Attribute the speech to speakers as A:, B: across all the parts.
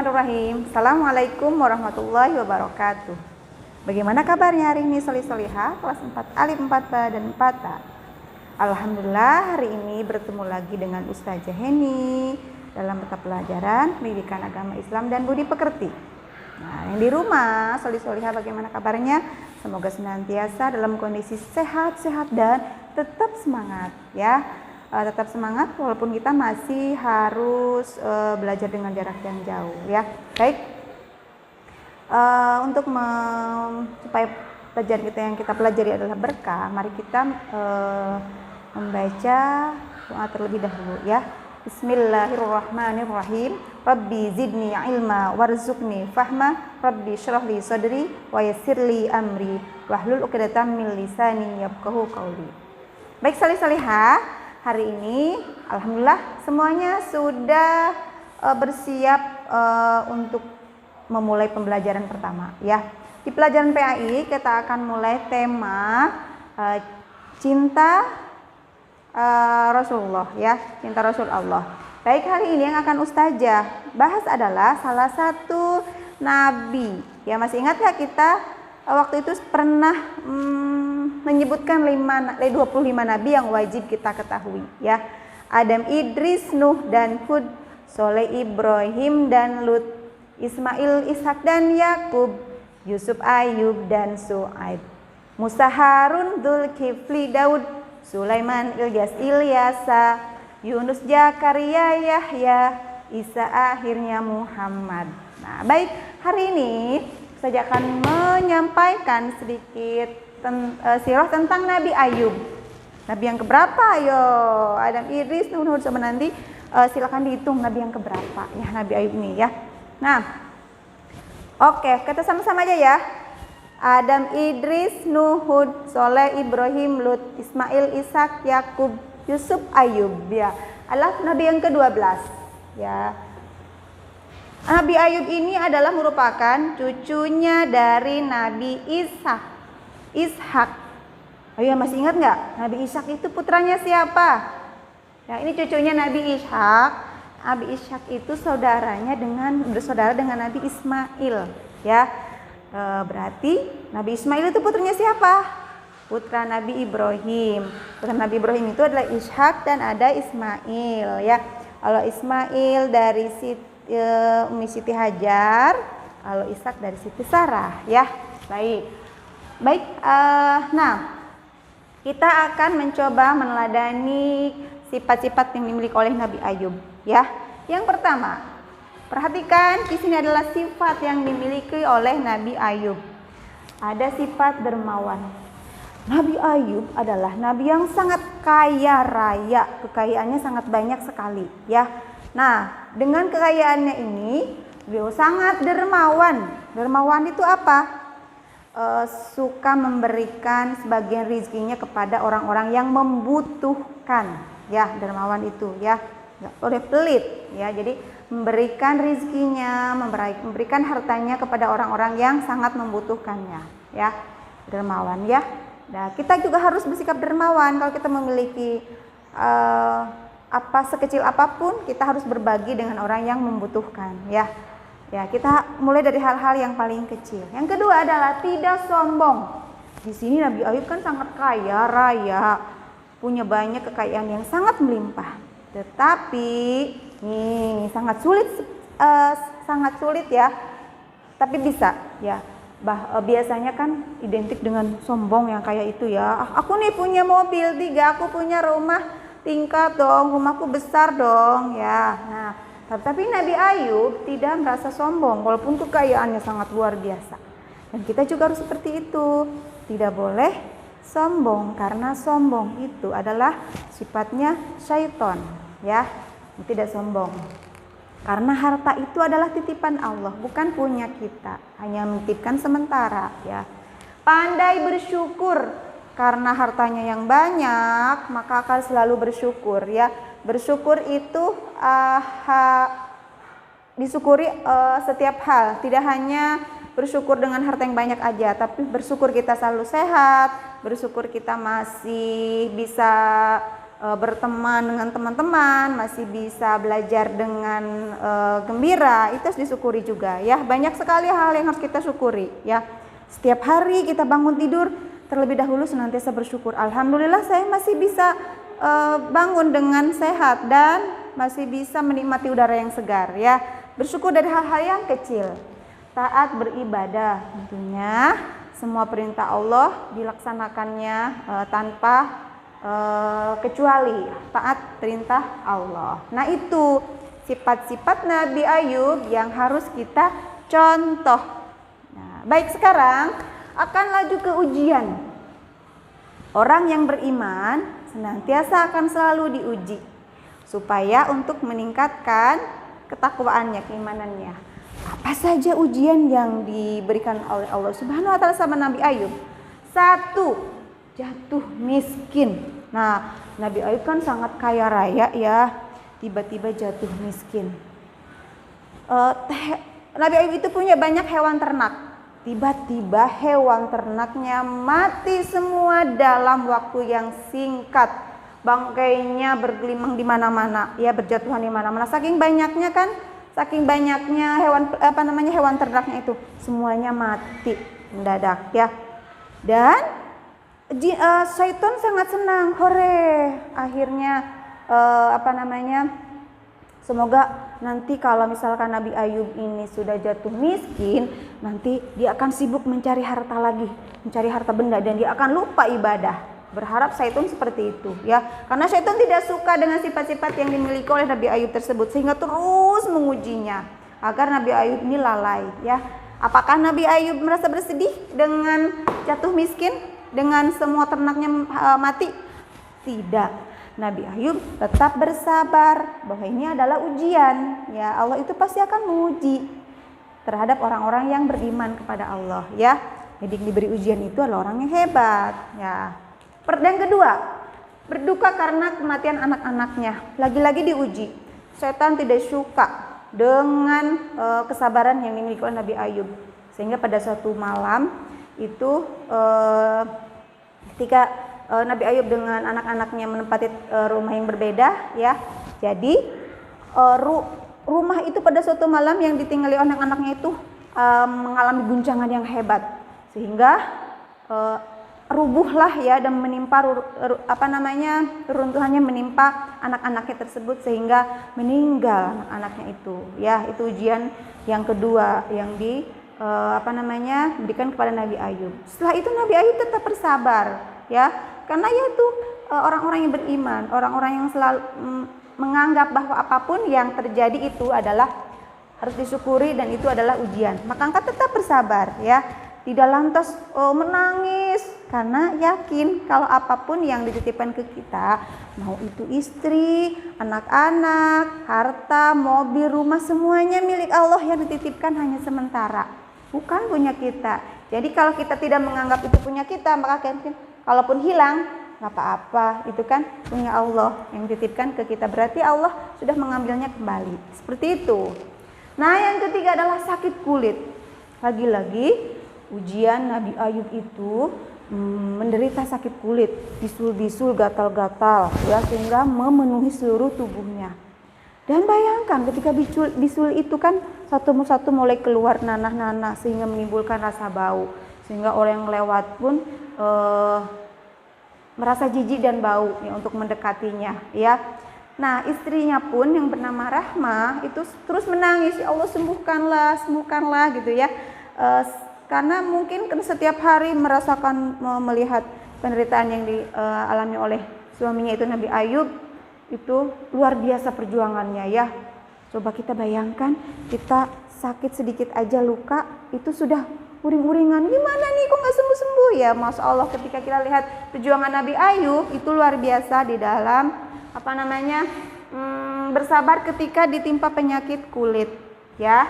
A: Bismillahirrahmanirrahim. Assalamualaikum warahmatullahi wabarakatuh. Bagaimana kabarnya hari ini solih-solihah kelas 4 alif 4 ba dan 4 ta? Alhamdulillah hari ini bertemu lagi dengan Ustazah Heni dalam mata pelajaran Pendidikan Agama Islam dan Budi Pekerti. Nah, yang di rumah solih-solihah bagaimana kabarnya? Semoga senantiasa dalam kondisi sehat-sehat dan tetap semangat ya. Tetap semangat walaupun kita masih harus belajar dengan jarak yang jauh ya. Baik, untuk supaya pelajaran kita yang kita pelajari adalah berkah, mari kita membaca doa terlebih dahulu ya. Bismillahirrahmanirrahim. Rabbi zidni ilma warzuqni fahma. Rabbi syrah li sadri wa yassir li amri wahlul 'uqdatam min lisani yafqahu qawli. Baik salih-salihah, hari ini alhamdulillah semuanya sudah bersiap untuk memulai pembelajaran pertama ya. Di pelajaran PAI kita akan mulai tema cinta Rasulullah ya, cinta Rasul Allah. Baik, hari ini yang akan Ustazah bahas adalah salah satu nabi. Ya, masih ingat ya kita waktu itu pernah menyebutkan 25 nabi yang wajib kita ketahui ya. Adam, Idris, Nuh dan Hud, Soleh, Ibrahim dan Lut, Ismail, Ishak dan Yakub, Yusuf, Ayub dan Su'aib, Musa, Harun, Dzulkifli, Daud, Sulaiman, Ilyas, Ilyasa, Yunus, Zakaria, Yahya, Isa, akhirnya Muhammad. Nah, baik, hari ini saya akan menyampaikan sedikit sirah tentang Nabi Ayub. Nabi yang keberapa? Ayo, Adam, Idris, Nuh, sama nanti silakan dihitung nabi yang keberapa ya Nabi Ayub ini ya. Nah, oke, kita sama-sama aja ya. Adam, Idris, Nuh, Hud, Soleh, Ibrahim, Lut, Ismail, Ishak, Yakub, Yusuf, Ayub ya. Adalah nabi yang ke-12 ya. Nabi Ayub ini adalah merupakan cucunya dari Nabi Ishak. Ayo, masih ingat nggak? Nabi Ishak itu putranya siapa? Ya, ini cucunya Nabi Ishak. Nabi Ishak itu bersaudara dengan Nabi Ismail ya. Berarti Nabi Ismail itu putranya siapa? Putra Nabi Ibrahim. Putra Nabi Ibrahim itu adalah Ishak dan ada Ismail ya. Kalau Ismail dari Umi Siti Hajar, kalau Ishak dari Siti Sarah ya. Baik, nah kita akan mencoba meneladani sifat-sifat yang dimiliki oleh Nabi Ayub ya. Yang pertama, perhatikan di sini adalah sifat yang dimiliki oleh Nabi Ayub. Ada sifat dermawan. Nabi Ayub adalah nabi yang sangat kaya raya, kekayaannya sangat banyak sekali ya. Nah, dengan kekayaannya ini beliau sangat dermawan. Dermawan itu apa? Suka memberikan sebagian rezekinya kepada orang-orang yang membutuhkan ya. Dermawan itu ya, nggak boleh pelit ya. Jadi memberikan rezekinya, memberikan hartanya kepada orang-orang yang sangat membutuhkannya ya. Dermawan ya. Nah, kita juga harus bersikap dermawan. Kalau kita memiliki sekecil apapun, kita harus berbagi dengan orang yang membutuhkan ya. Ya, kita mulai dari hal-hal yang paling kecil. Yang kedua adalah tidak sombong. Di sini Nabi Ayub kan sangat kaya raya, punya banyak kekayaan yang sangat melimpah. Tetapi nih sangat sulit ya. Tapi bisa ya. Biasanya kan identik dengan sombong yang kayak itu ya. Aku nih punya mobil 3, aku punya rumah tingkat dong, rumahku besar dong ya. Nah, tapi Nabi Ayub tidak merasa sombong walaupun kekayaannya sangat luar biasa. Dan kita juga harus seperti itu. Tidak boleh sombong karena sombong itu adalah sifatnya syaitan ya. Tidak sombong. Karena harta itu adalah titipan Allah, bukan punya kita. Hanya menitipkan sementara ya. Pandai bersyukur. Karena hartanya yang banyak, maka akan selalu bersyukur ya. Bersyukur itu disyukuri setiap hal. Tidak hanya bersyukur dengan harta yang banyak aja, tapi bersyukur kita selalu sehat, bersyukur kita masih bisa berteman dengan teman-teman, masih bisa belajar dengan gembira, itu harus disyukuri juga ya. Banyak sekali hal yang harus kita syukuri ya. Setiap hari kita bangun tidur, terlebih dahulu senantiasa bersyukur. Alhamdulillah saya masih bisa bangun dengan sehat dan masih bisa menikmati udara yang segar ya. Bersyukur dari hal-hal yang kecil. Taat beribadah tentunya semua perintah Allah dilaksanakannya tanpa kecuali taat perintah Allah. Nah, itu sifat-sifat Nabi Ayub yang harus kita contoh. Nah, baik, sekarang akan laju ke ujian. Orang yang beriman senantiasa akan selalu diuji supaya untuk meningkatkan ketakwaannya, keimanannya. Apa saja ujian yang diberikan oleh Allah Subhanahu wa taala sama Nabi Ayub? 1, jatuh miskin. Nah, Nabi Ayub kan sangat kaya raya ya, tiba-tiba jatuh miskin. Nabi Ayub itu punya banyak hewan ternak. Tiba-tiba hewan ternaknya mati semua dalam waktu yang singkat. Bangkainya bergelimang di mana-mana, ya, berjatuhan di mana-mana. Saking banyaknya hewan ternaknya itu semuanya mati mendadak ya. Dan syaitan sangat senang, hore, akhirnya semoga nanti kalau misalkan Nabi Ayub ini sudah jatuh miskin, nanti dia akan sibuk mencari harta lagi, mencari harta benda, dan dia akan lupa ibadah. Berharap syaitan seperti itu ya, karena syaitan tidak suka dengan sifat-sifat yang dimiliki oleh Nabi Ayub tersebut, sehingga terus mengujinya agar Nabi Ayub ini lalai ya. Apakah Nabi Ayub merasa bersedih dengan jatuh miskin, dengan semua ternaknya mati? Tidak. Nabi Ayub tetap bersabar bahwa ini adalah ujian ya. Allah itu pasti akan menguji terhadap orang-orang yang beriman kepada Allah ya. Jadi diberi ujian itu adalah orang yang hebat ya. Yang kedua, berduka karena kematian anak-anaknya. Lagi-lagi diuji. Setan tidak suka dengan kesabaran yang dimiliki oleh Nabi Ayub, sehingga pada suatu malam itu ketika Nabi Ayub dengan anak-anaknya menempati rumah yang berbeda ya. Jadi rumah itu pada suatu malam yang ditinggali oleh anak-anaknya itu mengalami guncangan yang hebat, sehingga rubuhlah ya, dan menimpa runtuhannya menimpa anak-anaknya tersebut sehingga meninggal anak-anaknya itu ya. Itu ujian yang kedua yang diberikan kepada Nabi Ayub. Setelah itu Nabi Ayub tetap bersabar ya, karena yaitu orang-orang yang beriman, orang-orang yang selalu menganggap bahwa apapun yang terjadi itu adalah harus disyukuri dan itu adalah ujian. Maka engkau tetap bersabar ya. Tidak lantas menangis, karena yakin kalau apapun yang dititipkan ke kita, mau itu istri, anak-anak, harta, mobil, rumah, semuanya milik Allah yang dititipkan hanya sementara, bukan punya kita. Jadi kalau kita tidak menganggap itu punya kita, maka kalaupun hilang nggak apa-apa, itu kan punya Allah yang dititipkan ke kita, berarti Allah sudah mengambilnya kembali. Seperti itu. Nah, yang ketiga adalah sakit kulit. Lagi-lagi ujian Nabi Ayub itu menderita sakit kulit, bisul-bisul, gatal-gatal ya, sehingga memenuhi seluruh tubuhnya. Dan bayangkan ketika bisul itu kan satu-satu mulai keluar nanah-nanah sehingga menimbulkan rasa bau, sehingga orang yang lewat pun merasa jijik dan bau ya untuk mendekatinya ya. Nah, istrinya pun yang bernama Rahmah itu terus menangis, ya Allah sembuhkanlah gitu ya. Karena mungkin setiap hari melihat penderitaan yang dialami oleh suaminya itu Nabi Ayub, itu luar biasa perjuangannya ya. Coba kita bayangkan, kita sakit sedikit aja luka itu sudah uring-uringan, gimana nih kok nggak sembuh-sembuh ya. Masya Allah, ketika kita lihat perjuangan Nabi Ayub itu luar biasa di dalam bersabar ketika ditimpa penyakit kulit ya.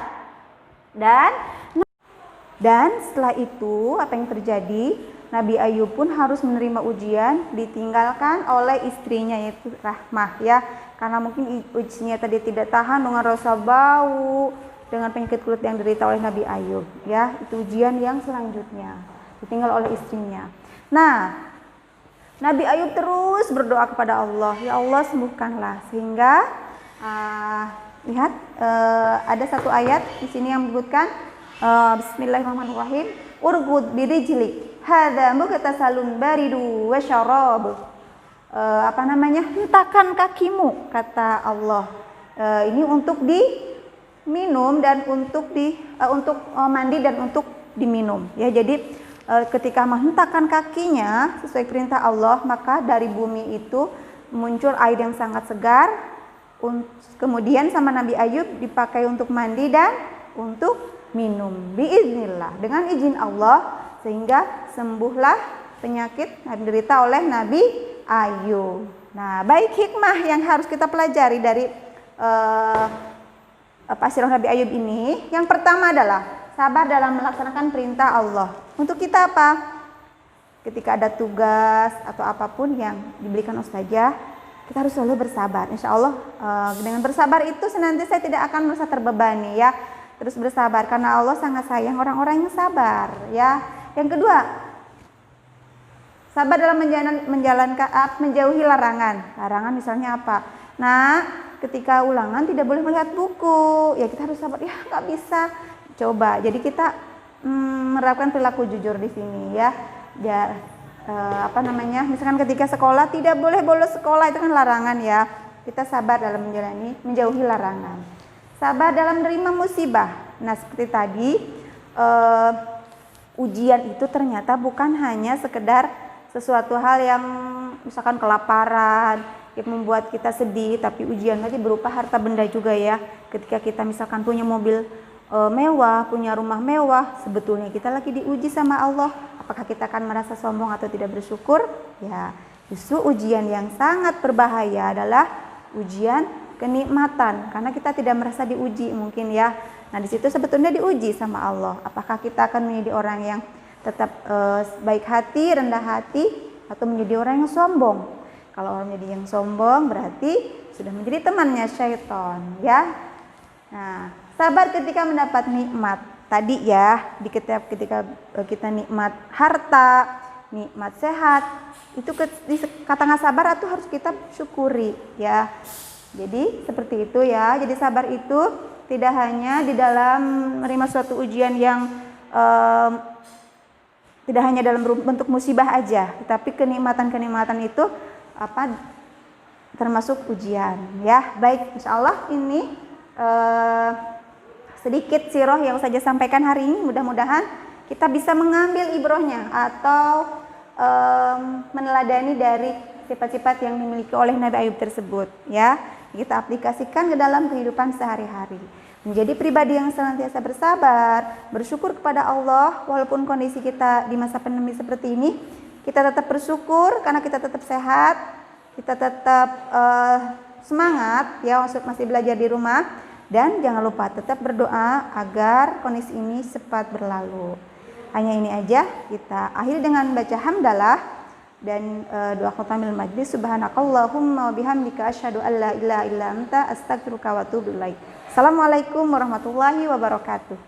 A: Dan setelah itu apa yang terjadi? Nabi Ayub pun harus menerima ujian, ditinggalkan oleh istrinya yaitu Rahmah ya. Karena mungkin istrinya tadi tidak tahan dengan rasa bau, dengan penyakit kulit yang diderita oleh Nabi Ayub ya. Itu ujian yang selanjutnya, ditinggal oleh istrinya. Nah, Nabi Ayub terus berdoa kepada Allah, ya Allah sembuhkanlah. Sehingga lihat ada satu ayat di sini yang menyebutkan Bismillahirrahmanirrahim. Urgud birijlik hadza mughtasalun baridu wa syarab. Hentakan kakimu, kata Allah. Ini untuk diminum dan untuk mandi dan untuk diminum. Ya, jadi ketika menghentakkan kakinya sesuai perintah Allah, maka dari bumi itu muncul air yang sangat segar. Kemudian sama Nabi Ayub dipakai untuk mandi dan untuk minum. Biiznillah, dengan izin Allah, sehingga sembuhlah penyakit yang diderita oleh Nabi Ayub. Nah, baik hikmah yang harus kita pelajari dari sirah Nabi Ayub ini. Yang pertama adalah sabar dalam melaksanakan perintah Allah. Untuk kita apa? Ketika ada tugas atau apapun yang diberikan ustazah, kita harus selalu bersabar. Insya Allah dengan bersabar itu senantiasa tidak akan merasa terbebani ya. Terus bersabar karena Allah sangat sayang orang-orang yang sabar ya. Yang kedua, sabar dalam menjauhi larangan. Larangan misalnya apa? Nah, ketika ulangan tidak boleh melihat buku. Ya kita harus sabar. Ya nggak bisa. Coba. Jadi kita menerapkan perilaku jujur di sini ya. Misalkan ketika sekolah tidak boleh bolos sekolah, itu kan larangan ya. Kita sabar dalam menjauhi larangan. Sabar dalam menerima musibah. Nah, seperti tadi ujian itu ternyata bukan hanya sekedar sesuatu hal yang misalkan kelaparan yang membuat kita sedih, tapi ujian tadi berupa harta benda juga ya. Ketika kita misalkan punya mobil mewah, punya rumah mewah, sebetulnya kita lagi diuji sama Allah. Apakah kita akan merasa sombong atau tidak bersyukur? Ya, justru ujian yang sangat berbahaya adalah ujian kenikmatan, karena kita tidak merasa diuji mungkin ya. Nah, di situ sebetulnya diuji sama Allah. Apakah kita akan menjadi orang yang tetap baik hati, rendah hati, atau menjadi orang yang sombong? Kalau orang menjadi yang sombong berarti sudah menjadi temannya syaitan ya. Nah, sabar ketika mendapat nikmat. Tadi ya, ketika kita nikmat harta, nikmat sehat, itu kata nggak sabar itu harus kita syukuri ya. Jadi seperti itu ya. Jadi sabar itu tidak hanya di dalam menerima suatu ujian yang tidak hanya dalam bentuk musibah aja, tapi kenikmatan-kenikmatan itu termasuk ujian ya. Baik, insyaallah ini sedikit sirah yang saya sampaikan hari ini. Mudah-mudahan kita bisa mengambil ibrohnya atau meneladani dari sifat-sifat yang dimiliki oleh Nabi Ayub tersebut ya. Kita aplikasikan ke dalam kehidupan sehari-hari. Menjadi pribadi yang senantiasa bersabar, bersyukur kepada Allah walaupun kondisi kita di masa pandemi seperti ini. Kita tetap bersyukur karena kita tetap sehat, kita tetap semangat ya, masih belajar di rumah. Dan jangan lupa tetap berdoa agar kondisi ini cepat berlalu. Hanya ini aja, kita akhiri dengan baca hamdalah dan doa khatamil majlis. Subhanakallahumma wa bihamdika asyhadu an la ilaha illa anta astaghfiruka wa atubu ilaik. Assalamualaikum warahmatullahi wabarakatuh.